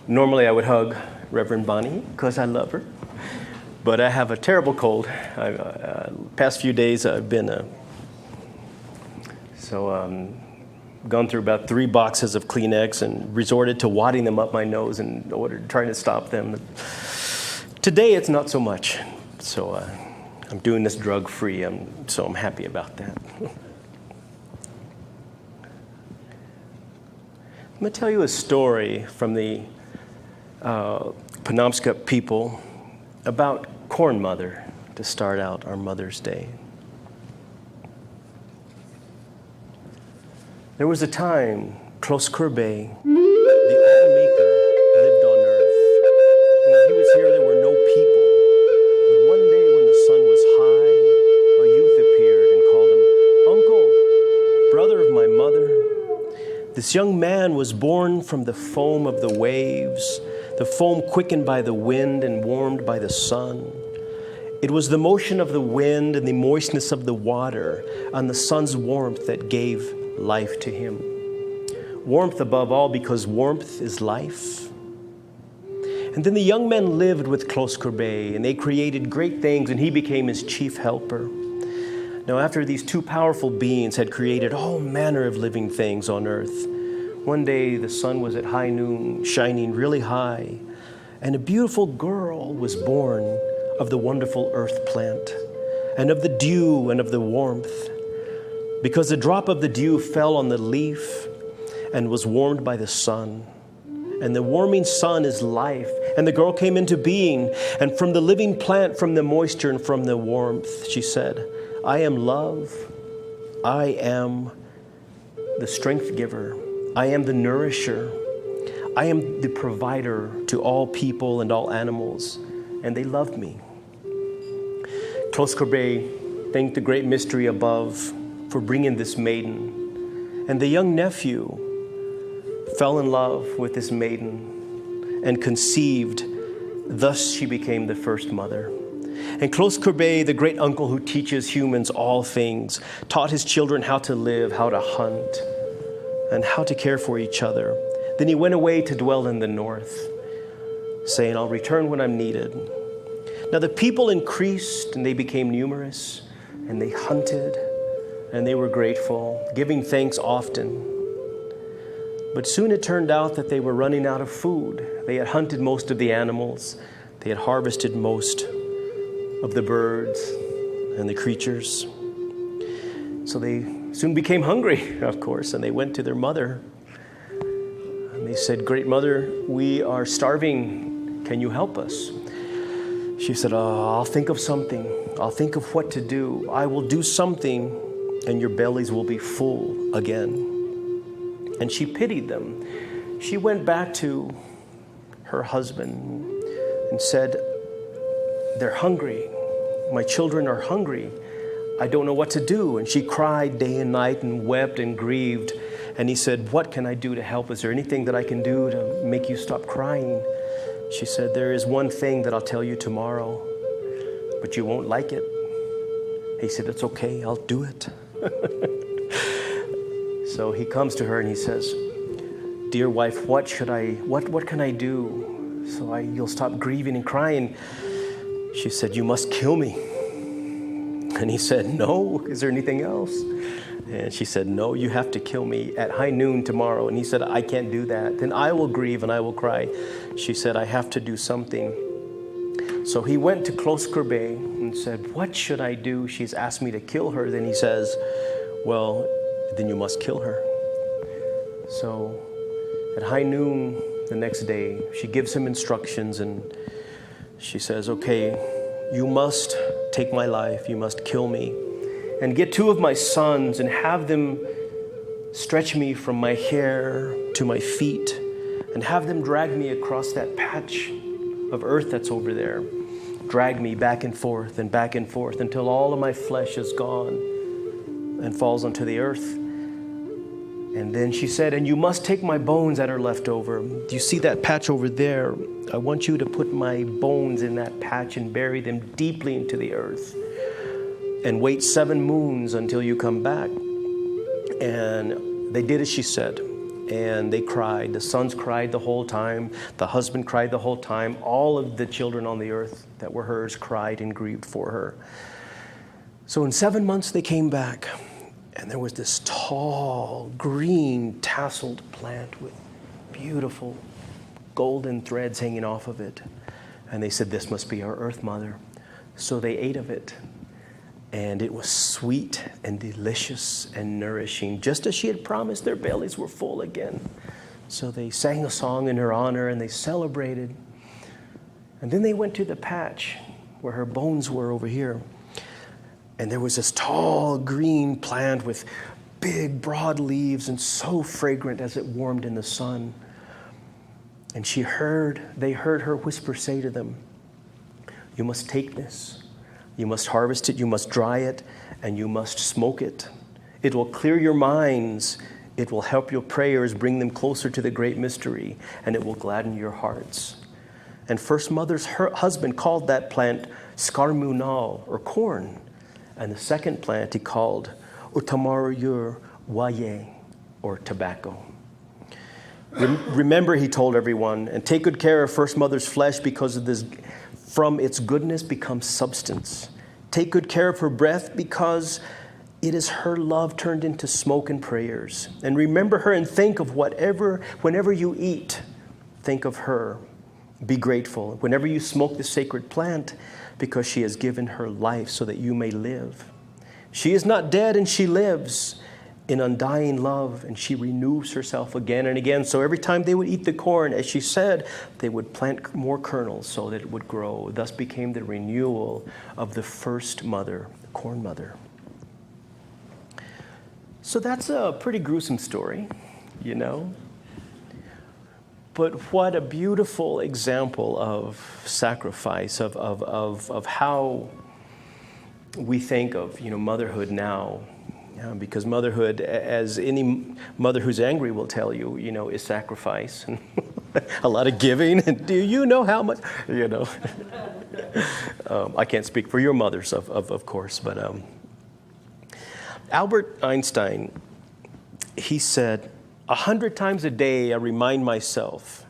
Normally I would hug Reverend Bonnie because I love her, but I have a terrible cold. Past few days I've been gone through about 3 boxes of Kleenex and resorted to wadding them up my nose in order trying to stop them. Today it's not so much, so I'm doing this drug-free, so I'm happy about that. I'm going to tell you a story from the Penobscot people about Corn Mother to start out our Mother's Day. There was a time, close Courbet, the All-Maker lived on earth. When he was here, there were no people. But one day when the sun was high, a youth appeared and called him, "Uncle, brother of my mother." This young man was born from the foam of the waves, the foam quickened by the wind and warmed by the sun. It was the motion of the wind and the moistness of the water and the sun's warmth that gave life to him. Warmth above all, because warmth is life. And then the young men lived with Close Courbet, and they created great things, and he became his chief helper. Now, after these 2 powerful beings had created all manner of living things on earth, one day the sun was at high noon, shining really high, and a beautiful girl was born of the wonderful earth plant, and of the dew and of the warmth, because a drop of the dew fell on the leaf and was warmed by the sun. And the warming sun is life. And the girl came into being, and from the living plant, from the moisture and from the warmth, she said, "I am love. I am the strength giver. I am the nourisher. I am the provider to all people and all animals." And they loved me. Close Courbet thanked the great mystery above for bringing this maiden. And the young nephew fell in love with this maiden and conceived. Thus she became the first mother. And Close Courbet, the great uncle who teaches humans all things, taught his children how to live, how to hunt, and how to care for each other. Then he went away to dwell in the north, saying, "I'll return when I'm needed." Now the people increased, and they became numerous, and they hunted, and they were grateful, giving thanks often. But soon it turned out that they were running out of food. They had hunted most of the animals. They had harvested most of the birds and the creatures. So they soon became hungry, of course, and they went to their mother. And they said, "Great mother, we are starving. Can you help us?" She said, "I'll think of something. I'll think of what to do. I will do something, and your bellies will be full again." And she pitied them. She went back to her husband and said, "They're hungry. My children are hungry. I don't know what to do." And she cried day and night and wept and grieved. And he said, "What can I do to help? Is there anything that I can do to make you stop crying?" She said, "There is one thing that I'll tell you tomorrow, but you won't like it." He said, "It's okay, I'll do it." So he comes to her and he says, "Dear wife, what can I do so you'll stop grieving and crying?" She said, "You must kill me." And he said, "No, is there anything else?" And she said, "No, you have to kill me at high noon tomorrow." And he said, "I can't do that. Then I will grieve and I will cry." She said, "I have to do something." So he went to Close Courbet and said, "What should I do? She's asked me to kill her." Then he says, "Well, then you must kill her." So at high noon the next day, she gives him instructions and she says, "Okay, you must take my life. You must kill me. And get 2 of my sons and have them stretch me from my hair to my feet and have them drag me across that patch of earth that's over there. Drag me back and forth until all of my flesh is gone and falls onto the earth." And then she said, "And you must take my bones that are left over. Do you see that patch over there? I want you to put my bones in that patch and bury them deeply into the earth. And wait 7 moons until you come back." And they did as she said. and they cried. The sons cried the whole time. The husband cried the whole time. All of the children on the earth that were hers cried and grieved for her. So in 7 months they came back, and there was this tall, green, tasseled plant with beautiful golden threads hanging off of it. And they said, this must be our earth mother. So they ate of it. And it was sweet and delicious and nourishing. Just as she had promised, their bellies were full again. So they sang a song in her honor and they celebrated. And then they went to the patch where her bones were over here. And there was this tall green plant with big broad leaves and so fragrant as it warmed in the sun. And they heard her whisper say to them, you must take this. You must harvest it, you must dry it, and you must smoke it. It will clear your minds. It will help your prayers, bring them closer to the great mystery, and it will gladden your hearts. And First Mother's husband called that plant skarmunal, or corn. And the second plant he called utamaruyur waye, or tobacco. Remember, he told everyone, and take good care of First Mother's flesh because of this. From its goodness becomes substance. Take good care of her breath because it is her love turned into smoke and prayers. And remember her and think of whenever you eat, think of her. Be grateful. Whenever you smoke the sacred plant, because she has given her life so that you may live. She is not dead and she lives in undying love, and she renews herself again and again. So every time they would eat the corn, as she said, they would plant more kernels so that it would grow. Thus became the renewal of the first mother, the corn mother. So that's a pretty gruesome story, you know. But what a beautiful example of sacrifice, of how we think of, motherhood now. Because motherhood, as any mother who's angry will tell you, is sacrifice and a lot of giving. And do you know how much, I can't speak for your mothers, of course, but Albert Einstein, he said, 100 times a day I remind myself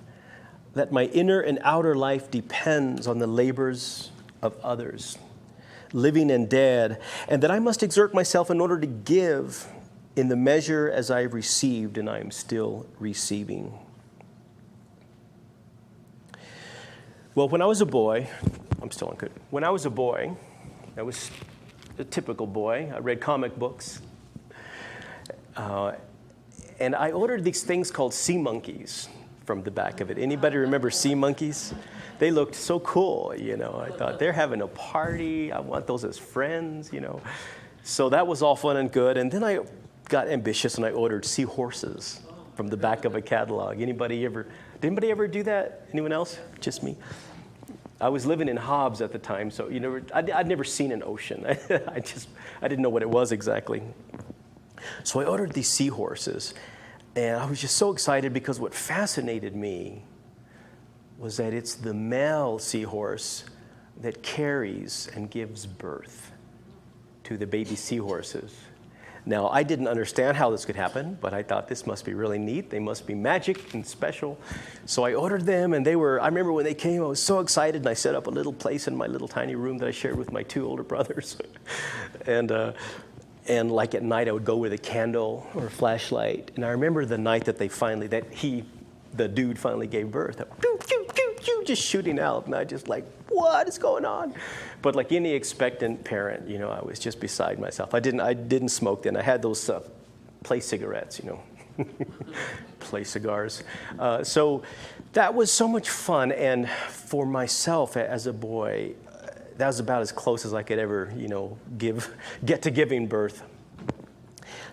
that my inner and outer life depends on the labors of others, living and dead, and that I must exert myself in order to give in the measure as I have received, and I am still receiving. Well, when I was a boy, I'm still on good. When I was a boy, I was a typical boy. I read comic books. And I ordered these things called sea monkeys from the back of it. Anybody remember sea monkeys? They looked so cool, I thought, they're having a party. I want those as friends, So that was all fun and good. And then I got ambitious and I ordered seahorses from the back of a catalog. Did anybody ever do that? Anyone else? Just me? I was living in Hobbs at the time, so I'd never seen an ocean. I didn't know what it was exactly. So I ordered these seahorses, and I was just so excited because what fascinated me was that it's the male seahorse that carries and gives birth to the baby seahorses. Now, I didn't understand how this could happen, but I thought this must be really neat. They must be magic and special. So I ordered them, and I remember when they came, I was so excited, and I set up a little place in my little tiny room that I shared with my 2 older brothers. And like at night, I would go with a candle or a flashlight. And I remember the night that the dude finally gave birth. Just shooting out, and I just like, what is going on? But like any expectant parent, I was just beside myself. I didn't smoke then. I had those play cigarettes, play cigars. So that was so much fun, and for myself as a boy, that was about as close as I could ever, get to giving birth.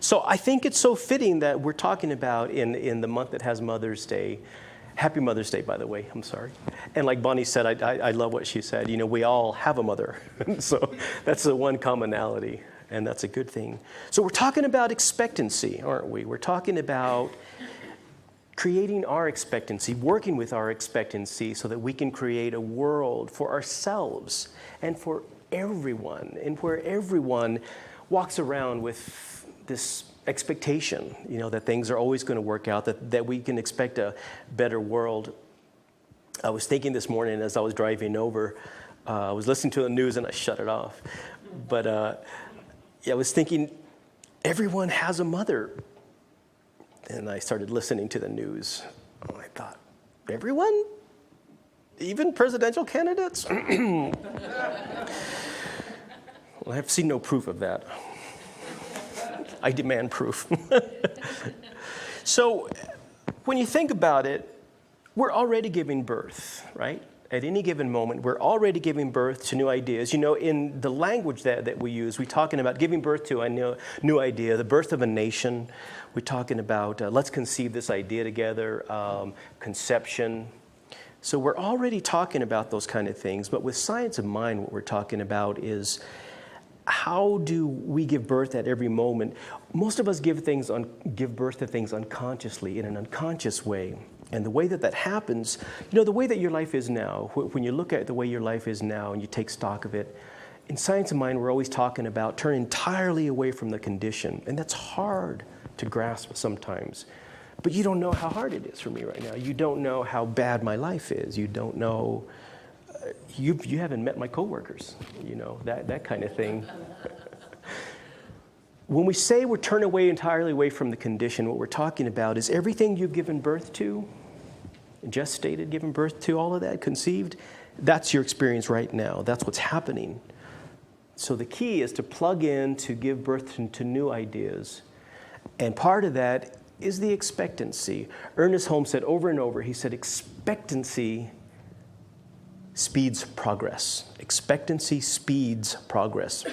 So I think it's so fitting that we're talking about in the month that has Mother's Day. Happy Mother's Day, by the way. I'm sorry. And like Bonnie said, I love what she said. We all have a mother. So that's the one commonality, and that's a good thing. So we're talking about expectancy, aren't we? We're talking about creating our expectancy, working with our expectancy so that we can create a world for ourselves and for everyone, and where everyone walks around with this expectation, that things are always going to work out, that we can expect a better world. I was thinking this morning as I was driving over, I was listening to the news and I shut it off. But I was thinking, everyone has a mother. And I started listening to the news. And I thought, everyone? Even presidential candidates? Well, I've seen no proof of that. I demand proof. So when you think about it, we're already giving birth, right? At any given moment, we're already giving birth to new ideas. In the language that we use, we're talking about giving birth to a new idea, the birth of a nation. We're talking about let's conceive this idea together, conception. So we're already talking about those kind of things. But with science of mind, what we're talking about is how do we give birth at every moment? Most of us give birth to things unconsciously, in an unconscious way. And the way that happens, the way that your life is now, when you look at the way your life is now and you take stock of it, in Science of Mind, we're always talking about turn entirely away from the condition. And that's hard to grasp sometimes. But you don't know how hard it is for me right now. You don't know how bad my life is. You don't know, you haven't met my coworkers, that kind of thing. When we say we're turned entirely away from the condition, what we're talking about is everything you've given birth to, gestated, given birth to, all of that, conceived, that's your experience right now. That's what's happening. So the key is to plug in, to give birth to new ideas. And part of that is the expectancy. Ernest Holmes said over and over, he said, expectancy speeds progress. Expectancy speeds progress.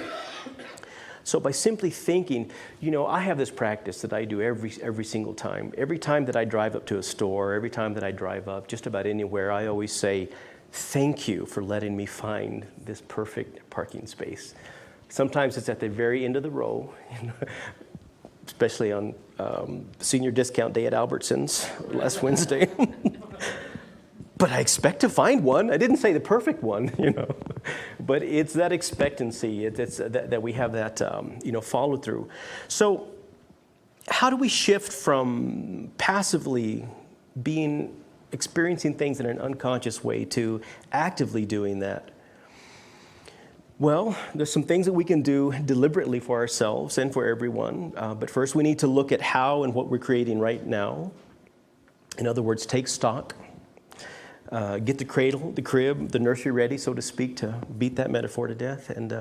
So by simply thinking, I have this practice that I do every single time. Every time that I drive up to a store, every time that I drive up just about anywhere, I always say, thank you for letting me find this perfect parking space. Sometimes it's at the very end of the row, especially on senior discount day at Albertsons last Wednesday. But I expect to find one. I didn't say the perfect one, But it's that expectancy. It's that we have that, follow through. So how do we shift from passively experiencing things in an unconscious way to actively doing that? Well, there's some things that we can do deliberately for ourselves and for everyone. But first, we need to look at how and what we're creating right now. In other words, take stock. Get the cradle, the crib, the nursery ready, so to speak, to beat that metaphor to death. And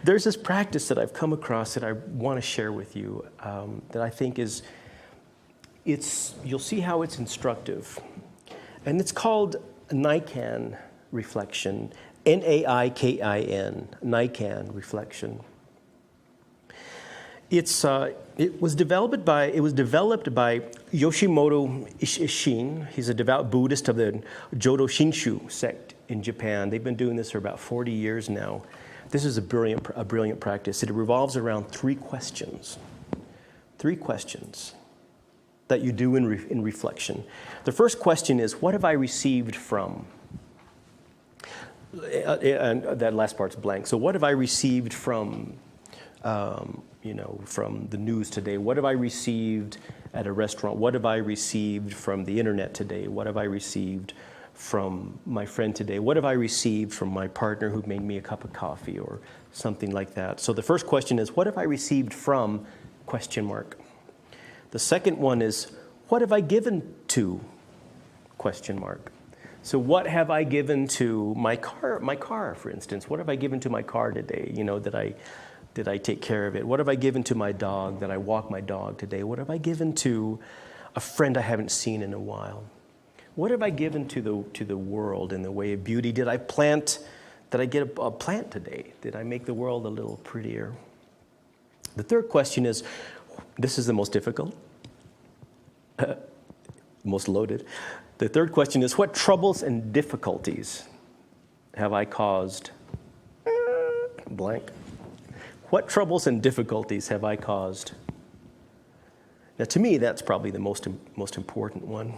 there's this practice that I've come across that I want to share with you that I think you'll see how it's instructive. And it's called Nican reflection, N-A-I-K-I-N, Nican reflection. It was developed by Yoshimoto Ishin. He's a devout Buddhist of the Jodo Shinshu sect in Japan. They've been doing this for about 40 years now. This is a brilliant practice. It revolves around three questions that you do in reflection. The first question is, what have I received from? And that last part's blank. So what have I received from? From the news today? What have I received at a restaurant? What have I received from the internet today? What have I received from my friend today? What have I received from my partner who made me a cup of coffee or something like that? So the first question is, what have I received from? ? The second one is, what have I given to? ? So what have I given to my car, for instance? What have I given to my car today? Did I take care of it? What have I given to my dog? Did I walk my dog today? What have I given to a friend I haven't seen in a while? What have I given to the world in the way of beauty? Did I get a plant today? Did I make the world a little prettier? The third question is, this is the most difficult, most loaded. The third question is, what troubles and difficulties have I caused? Blank. What troubles and difficulties have I caused? Now, to me, that's probably the most important one.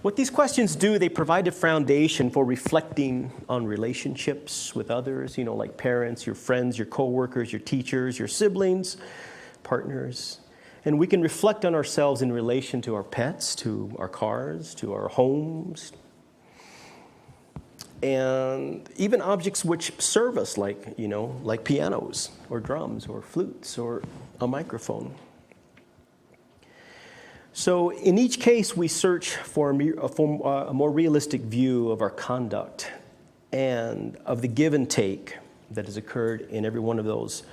What these questions do, they provide a foundation for reflecting on relationships with others, like parents, your friends, your coworkers, your teachers, your siblings, partners. And we can reflect on ourselves in relation to our pets, to our cars, to our homes, and even objects which serve us, like pianos or drums or flutes or a microphone. So in each case, we search for a more realistic view of our conduct and of the give and take that has occurred in every one of those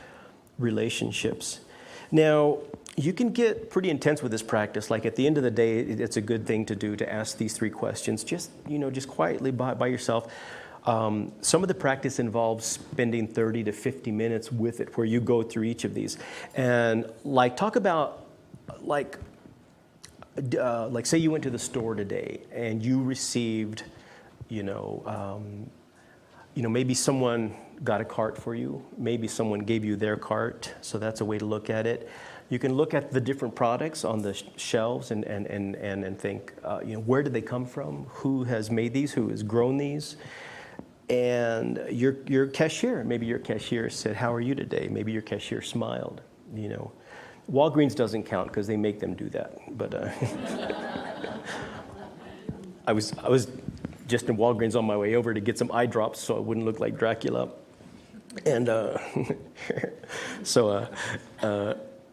relationships. Now, you can get pretty intense with this practice. Like at the end of the day, it's a good thing to do to ask these three questions, just quietly by yourself. Some of the practice involves spending 30 to 50 minutes with it, where you go through each of these and talk about say you went to the store today and you received, maybe someone got a cart for you, maybe someone gave you their cart. So that's a way to look at it. You can look at the different products on the shelves and think, where did they come from? Who has made these? Who has grown these? And your cashier, maybe your cashier said, "How are you today?" Maybe your cashier smiled, Walgreens doesn't count because they make them do that. But I was just in Walgreens on my way over to get some eye drops so I wouldn't look like Dracula. And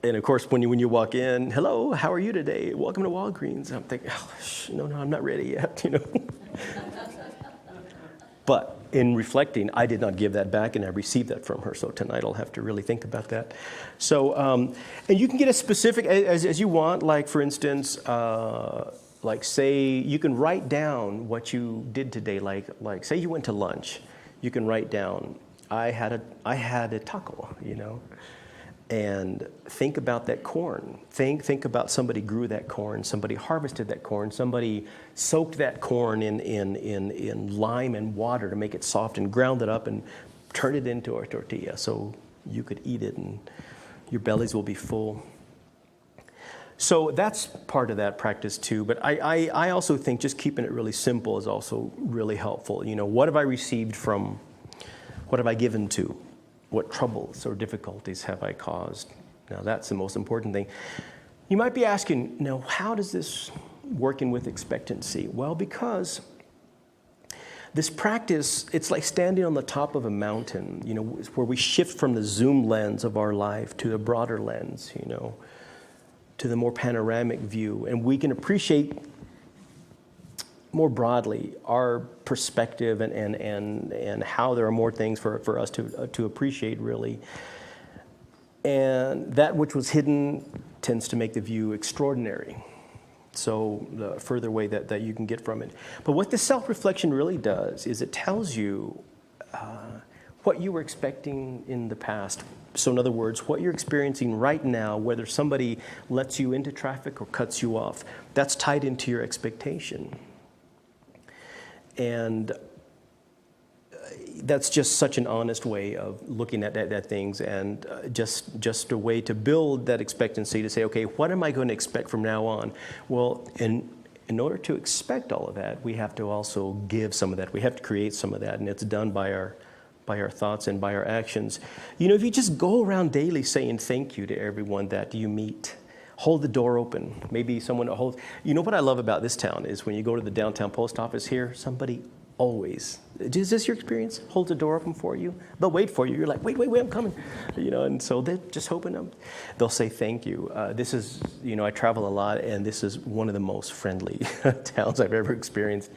and of course, when you walk in, "Hello, how are you today? Welcome to Walgreens." I'm thinking, no, I'm not ready yet, But in reflecting, I did not give that back, and I received that from her. So tonight I'll have to really think about that. So, and you can get as specific as you want. Like, for instance, say you can write down what you did today. Like say you went to lunch, you can write down, I had a taco, and think about that corn. Think about somebody grew that corn, somebody harvested that corn, somebody soaked that corn in lime and water to make it soft and ground it up and turned it into a tortilla so you could eat it and your bellies will be full. So that's part of that practice too. But I also think just keeping it really simple is also really helpful. What have I received from, what have I given to? What troubles or difficulties have I caused? Now, that's the most important thing. You might be asking, now, how does this work in with expectancy? Well, because this practice, it's like standing on the top of a mountain, where we shift from the zoom lens of our life to a broader lens, to the more panoramic view. And we can appreciate more broadly our perspective and how there are more things for us to appreciate, really. And that which was hidden tends to make the view extraordinary. So the further way that you can get from it. But what the self-reflection really does is it tells you what you were expecting in the past. So in other words, what you're experiencing right now, whether somebody lets you into traffic or cuts you off, that's tied into your expectation. And that's just such an honest way of looking at things, and just a way to build that expectancy to say, okay, what am I going to expect from now on? Well, in order to expect all of that, we have to also give some of that. We have to create some of that, and it's done by our thoughts and by our actions. If you just go around daily saying thank you to everyone that you meet, hold the door open. Maybe someone holds. What I love about this town is when you go to the downtown post office here, somebody always, is this your experience? Holds the door open for you. They'll wait for you. You're like, wait, I'm coming. And so they're just hoping they'll say thank you. This is, I travel a lot, and this is one of the most friendly towns I've ever experienced.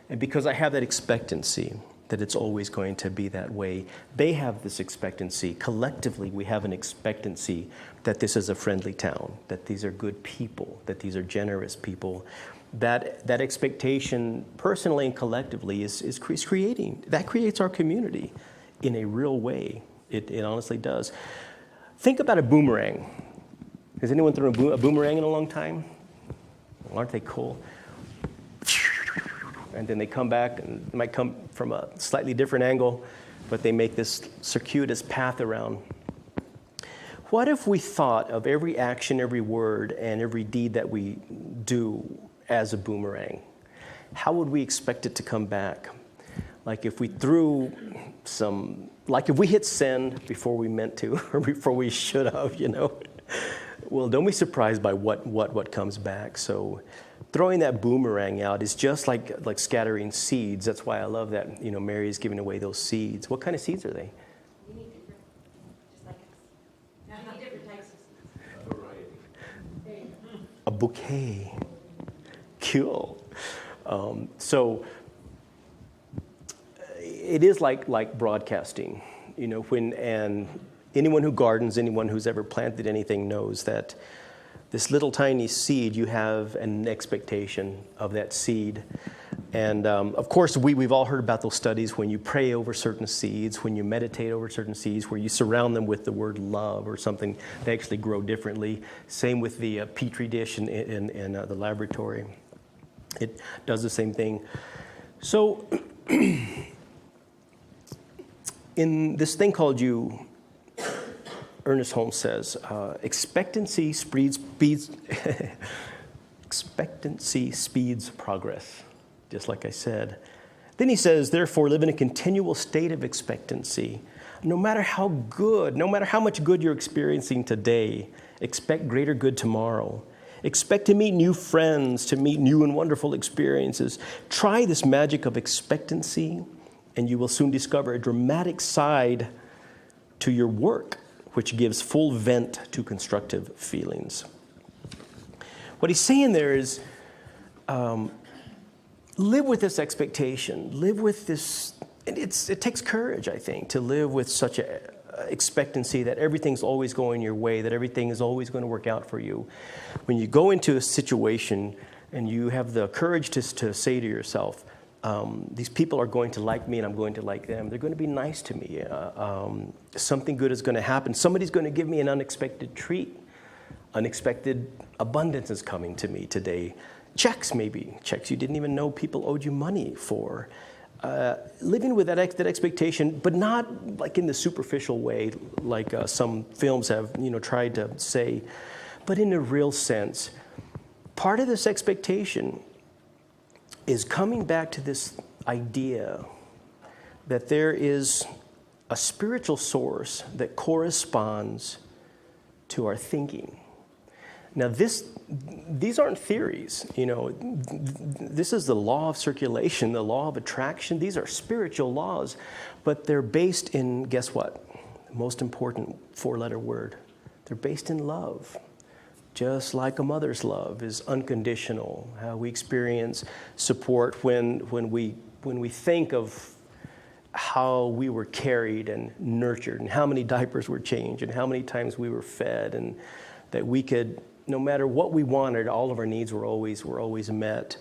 And because I have that expectancy that it's always going to be that way, they have this expectancy. Collectively, we have an expectancy that this is a friendly town, that these are good people, that these are generous people. That expectation, personally and collectively, is creating. That creates our community in a real way. It honestly does. Think about a boomerang. Has anyone thrown a boomerang in a long time? Well, aren't they cool? And then they come back, and they might come from a slightly different angle, but they make this circuitous path around. What if we thought of every action, every word, and every deed that we do as a boomerang? how would we expect it to come back? Like if we threw like if we hit send before we meant to, or before we should have, well, don't be surprised by what comes back. So throwing that boomerang out is just like scattering seeds. That's why I love that, Mary is giving away those seeds. What kind of seeds are they? We need different, just like us. Now, we need different types of seeds. A bouquet. Cool. So it is like broadcasting, and anyone who gardens, anyone who's ever planted anything knows that this little tiny seed, you have an expectation of that seed. And of course, we've all heard about those studies when you pray over certain seeds, when you meditate over certain seeds, where you surround them with the word love or something, they actually grow differently. Same with the Petri dish in the laboratory. It does the same thing. So in this thing called you, Ernest Holmes says, expectancy speeds progress, just like I said. Then he says, therefore, live in a continual state of expectancy. No matter how much good you're experiencing today, expect greater good tomorrow. Expect to meet new friends, to meet new and wonderful experiences. Try this magic of expectancy, and you will soon discover a dramatic side to your work, which gives full vent to constructive feelings. What he's saying there is, live with this expectation. Live with this. It takes courage, I think, to live with such an expectancy that everything's always going your way, that everything is always going to work out for you. When you go into a situation and you have the courage to say to yourself, these people are going to like me and I'm going to like them. They're going to be nice to me. Something good is going to happen. Somebody's going to give me an unexpected treat. Unexpected abundance is coming to me today. Checks maybe. Checks you didn't even know people owed you money for. Living with that expectation, but not like in the superficial way like some films have tried to say, but in a real sense. Part of this expectation is coming back to this idea that there is a spiritual source that corresponds to our thinking. Now, these aren't theories. This is the law of circulation, the law of attraction. These are spiritual laws, but they're based in, guess what? The most important four-letter word. They're based in love. Just like a mother's love is unconditional, how we experience support when we think of how we were carried and nurtured and how many diapers were changed and how many times we were fed, and that we could, no matter what we wanted, all of our needs were always met.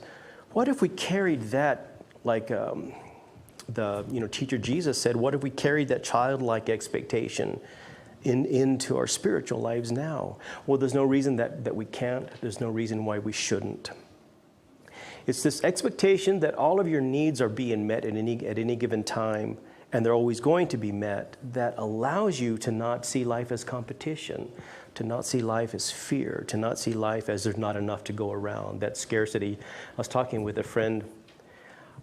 What if we carried that, like the teacher Jesus said, what if we carried that childlike expectation into our spiritual lives now? Well, there's no reason that we can't. There's no reason why we shouldn't. It's this expectation that all of your needs are being met at any given time, and they're always going to be met, that allows you to not see life as competition, to not see life as fear, to not see life as there's not enough to go around, that scarcity. I was talking with a friend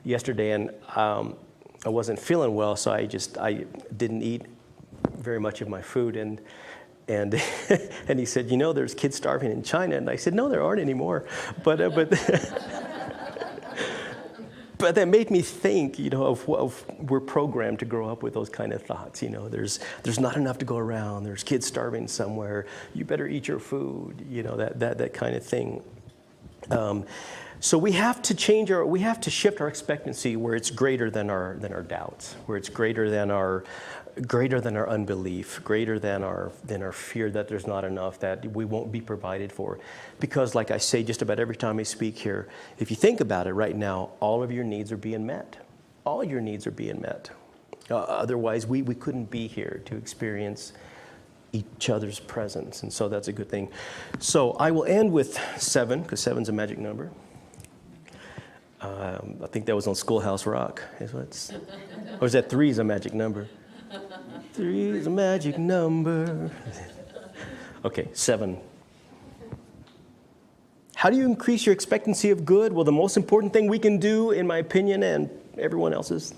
yesterday, and I wasn't feeling well, so I didn't eat very much of my food, and and he said, there's kids starving in China, and I said, no, there aren't anymore, but but that made me think, of we're programmed to grow up with those kind of thoughts. There's not enough to go around. There's kids starving somewhere. You better eat your food. That kind of thing. So we have to shift our expectancy where it's greater than our doubts, where it's greater than our unbelief, greater than our fear that there's not enough, that we won't be provided for. Because like I say just about every time I speak here, if you think about it right now, all of your needs are being met. All your needs are being met. Otherwise, we couldn't be here to experience each other's presence. And so that's a good thing. So I will end with 7, because 7's a magic number. I think that was on Schoolhouse Rock. Or is that 3 is a magic number? 3 is a magic number. Okay, 7. How do you increase your expectancy of good? Well, the most important thing we can do, in my opinion, and everyone else's,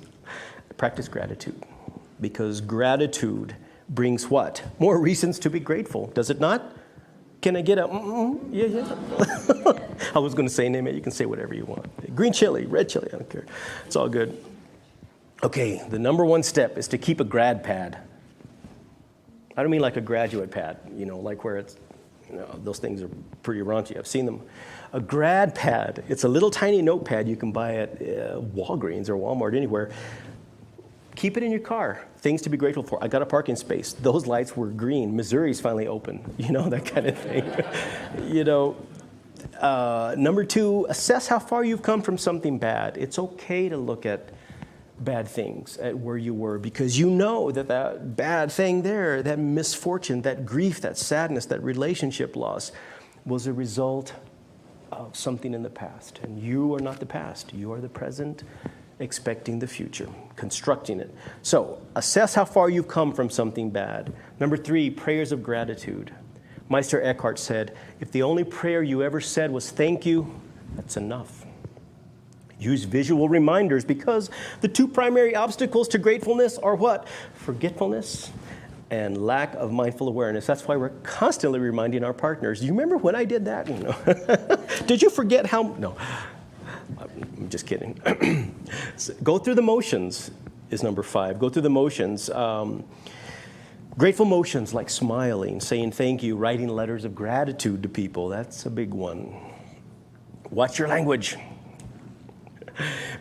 practice gratitude. Because gratitude brings what? More reasons to be grateful, does it not? Can I get a yeah, yeah? I was going to say name it. You can say whatever you want. Green chili, red chili, I don't care. It's all good. Okay, the number one step is to keep a grad pad. I don't mean like a graduate pad, like where it's, those things are pretty raunchy. I've seen them. A grad pad, it's a little tiny notepad you can buy at Walgreens or Walmart, anywhere. Keep it in your car. Things to be grateful for. I got a parking space. Those lights were green. Missouri's finally open. That kind of thing. Number two, assess how far you've come from something bad. It's okay to look at bad things, at where you were, because you know that bad thing there, that misfortune, that grief, that sadness, that relationship loss was a result of something in the past. And you are not the past. You are the present, expecting the future, constructing it. So, assess how far you've come from something bad. Number three, prayers of gratitude. Meister Eckhart said, if the only prayer you ever said was thank you, that's enough. Use visual reminders, because the two primary obstacles to gratefulness are what? Forgetfulness and lack of mindful awareness. That's why we're constantly reminding our partners, do you remember when I did that? Did you forget how? No. I'm just kidding. So go through the motions is number 5. Go through the motions. Grateful motions like smiling, saying thank you, writing letters of gratitude to people. That's a big one. Watch your language.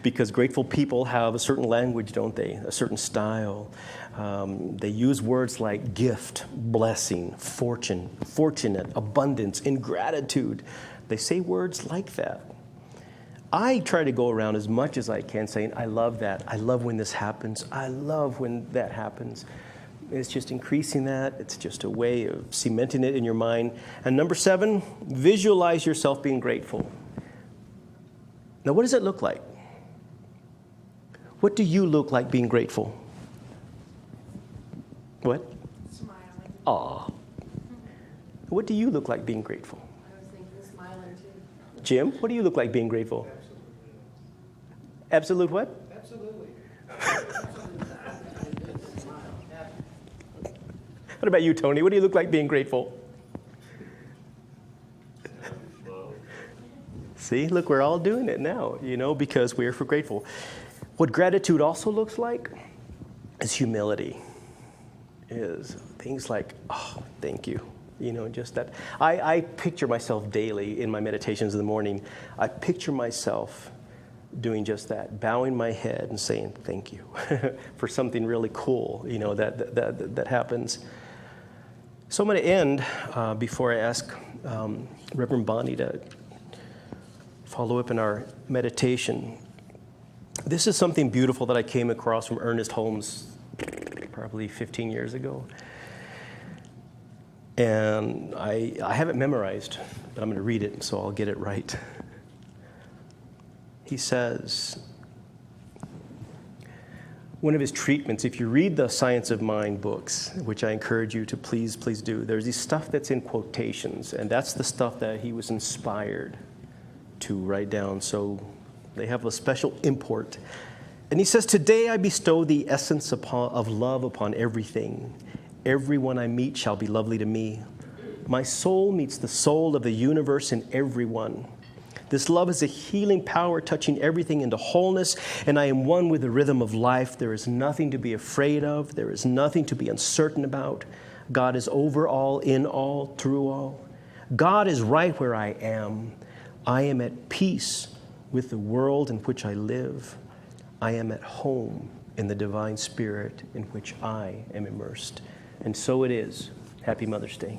Because grateful people have a certain language, don't they? A certain style. They use words like gift, blessing, fortune, fortunate, abundance, ingratitude. They say words like that. I try to go around as much as I can saying, I love that. I love when this happens. I love when that happens. It's just increasing that. It's just a way of cementing it in your mind. And number 7, visualize yourself being grateful. Now, what does it look like? What do you look like being grateful? What? Smiling. Aw. What do you look like being grateful? I was thinking smiling too. Jim, what do you look like being grateful? Absolute what? Absolutely. What about you, Tony? What do you look like being grateful? See, look, we're all doing it now, because we're grateful. What gratitude also looks like is humility. Is things like, oh, thank you. Just that. I picture myself daily in my meditations in the morning. I picture myself doing just that, bowing my head and saying thank you for something really cool, that happens. So I'm going to end before I ask Reverend Bonnie to follow up in our meditation. This is something beautiful that I came across from Ernest Holmes probably 15 years ago. And I have it memorized, but I'm going to read it so I'll get it right. He says, one of his treatments, if you read the Science of Mind books, which I encourage you to please do, there's this stuff that's in quotations, and that's the stuff that he was inspired to write down. So they have a special import. And he says, today I bestow the essence of love upon everything. Everyone I meet shall be lovely to me. My soul meets the soul of the universe in everyone. This love is a healing power touching everything into wholeness, and I am one with the rhythm of life. There is nothing to be afraid of. There is nothing to be uncertain about. God is over all, in all, through all. God is right where I am. I am at peace with the world in which I live. I am at home in the divine spirit in which I am immersed. And so it is. Happy Mother's Day.